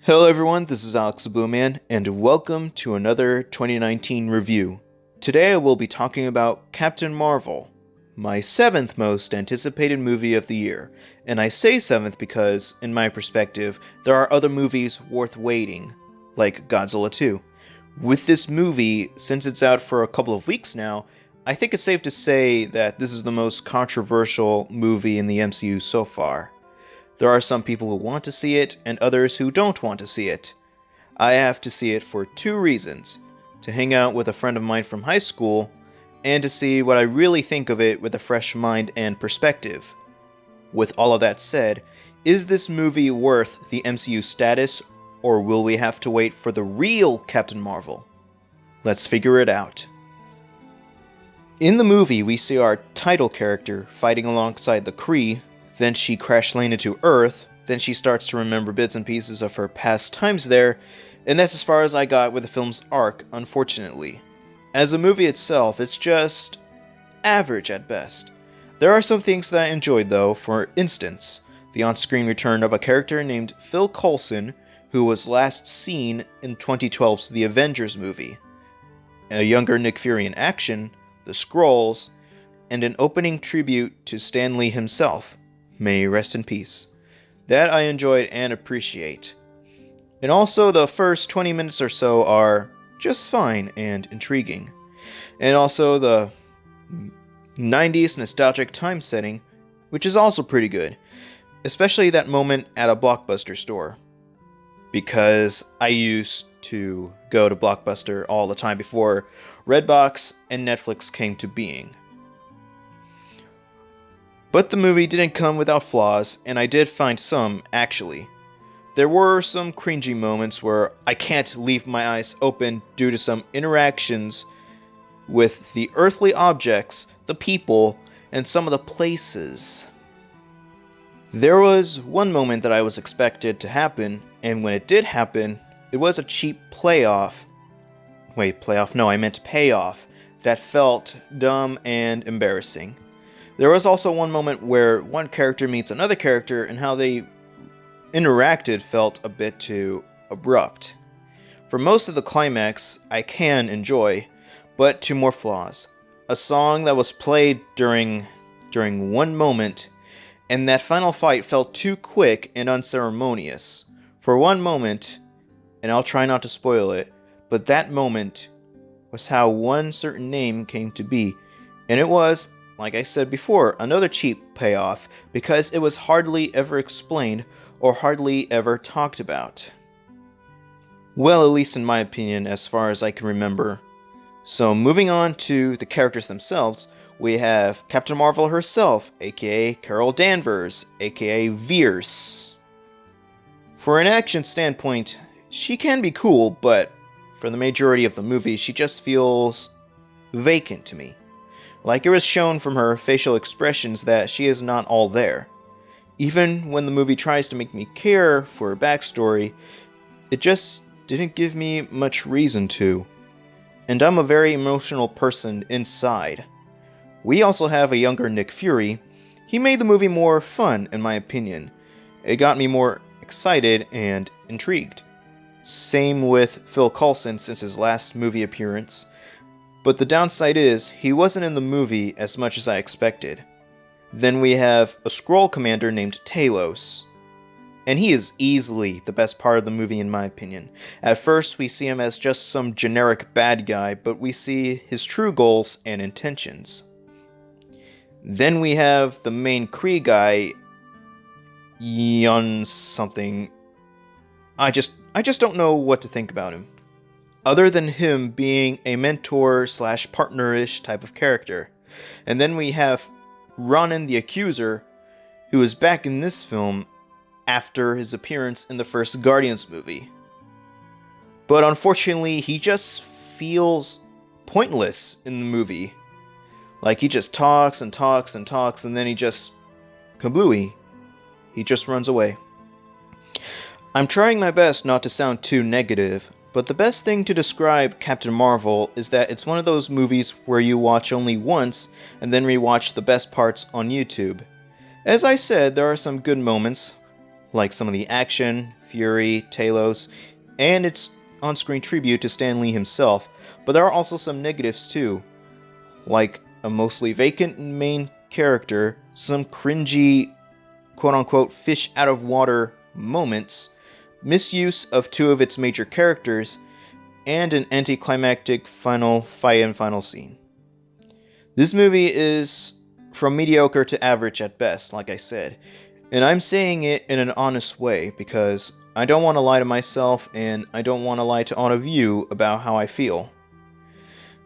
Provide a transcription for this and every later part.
Hello everyone, this is Alex the Booman, and welcome to another 2019 review. Today I will be talking about Captain Marvel, my 7th most anticipated movie of the year. And I say 7th because, in my perspective, there are other movies worth waiting, like Godzilla 2. With this movie, since it's out for a couple of weeks now, I think it's safe to say that this is the most controversial movie in the MCU so far. There are some people who want to see it, and others who don't want to see it. I have to see it for two reasons: to hang out with a friend of mine from high school, and to see what I really think of it with a fresh mind and perspective. With all of that said, is this movie worth the MCU status, or will we have to wait for the real Captain Marvel? Let's figure it out. In the movie, we see our title character fighting alongside the Kree. Then she crash-landed to Earth, then she starts to remember bits and pieces of her past times there, and that's as far as I got with the film's arc, unfortunately. As a movie itself, it's just average at best. There are some things that I enjoyed though. For instance, the on-screen return of a character named Phil Coulson, who was last seen in 2012's The Avengers movie, a younger Nick Fury in action, the Skrulls, and an opening tribute to Stan Lee himself. May he rest in peace. That I enjoyed and appreciate. And also the first 20 minutes or so are just fine and intriguing. And also the 90s nostalgic time setting, which is also pretty good. Especially that moment at a Blockbuster store. Because I used to go to Blockbuster all the time before Redbox and Netflix came to being. But the movie didn't come without flaws, and I did find some, actually. There were some cringy moments where I can't leave my eyes open due to some interactions with the earthly objects, the people, and some of the places. There was one moment that I was expected to happen, and when it did happen, it was a cheap payoff that felt dumb and embarrassing. There was also one moment where one character meets another character and how they interacted felt a bit too abrupt. For most of the climax, I can enjoy, but two more flaws. A song that was played during one moment, and that final fight felt too quick and unceremonious. For one moment, and I'll try not to spoil it, but that moment was how one certain name came to be, and it was, like I said before, another cheap payoff because it was hardly ever explained or hardly ever talked about. Well, at least in my opinion, as far as I can remember. So moving on to the characters themselves, we have Captain Marvel herself, aka Carol Danvers, aka Veers. For an action standpoint, she can be cool, but for the majority of the movie, she just feels vacant to me. Like it was shown from her facial expressions that she is not all there. Even when the movie tries to make me care for her backstory, it just didn't give me much reason to. And I'm a very emotional person inside. We also have a younger Nick Fury. He made the movie more fun, in my opinion. It got me more excited and intrigued. Same with Phil Coulson since his last movie appearance. But the downside is, he wasn't in the movie as much as I expected. Then we have a Skrull commander named Talos. And he is easily the best part of the movie in my opinion. At first we see him as just some generic bad guy, but we see his true goals and intentions. Then we have the main Kree guy, Yun something. I just don't know what to think about him. Other than him being a mentor/partner-ish type of character. And then we have Ronan the Accuser, who is back in this film after his appearance in the first Guardians movie. But unfortunately, he just feels pointless in the movie. Like he just talks and talks and talks, and then he just kablooey. He just runs away. I'm trying my best not to sound too negative, but the best thing to describe Captain Marvel is that it's one of those movies where you watch only once and then rewatch the best parts on YouTube. As I said, there are some good moments, like some of the action, fury, Talos, and its on-screen tribute to Stan Lee himself, but there are also some negatives too, like a mostly vacant main character, some cringy quote-unquote fish out of water moments, misuse of two of its major characters, and an anticlimactic final fight and final scene. This movie is from mediocre to average at best, like I said, and I'm saying it in an honest way because I don't want to lie to myself and I don't want to lie to all of you about how I feel.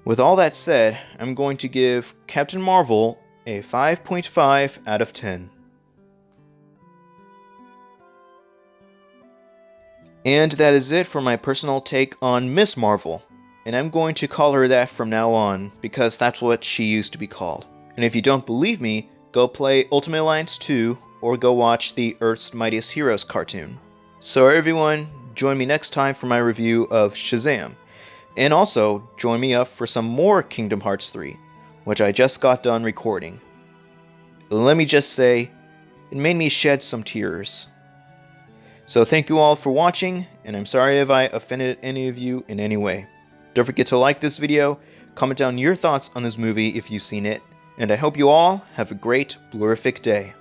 With all that said, I'm going to give Captain Marvel a 5.5 out of 10. And that is it for my personal take on Miss Marvel, and I'm going to call her that from now on because that's what she used to be called. And if you don't believe me, go play Ultimate Alliance 2 or go watch the Earth's Mightiest Heroes cartoon. So everyone, join me next time for my review of Shazam. And also, join me up for some more Kingdom Hearts 3, which I just got done recording. Let me just say, it made me shed some tears. So thank you all for watching, and I'm sorry if I offended any of you in any way. Don't forget to like this video, comment down your thoughts on this movie if you've seen it, and I hope you all have a great, blurific day.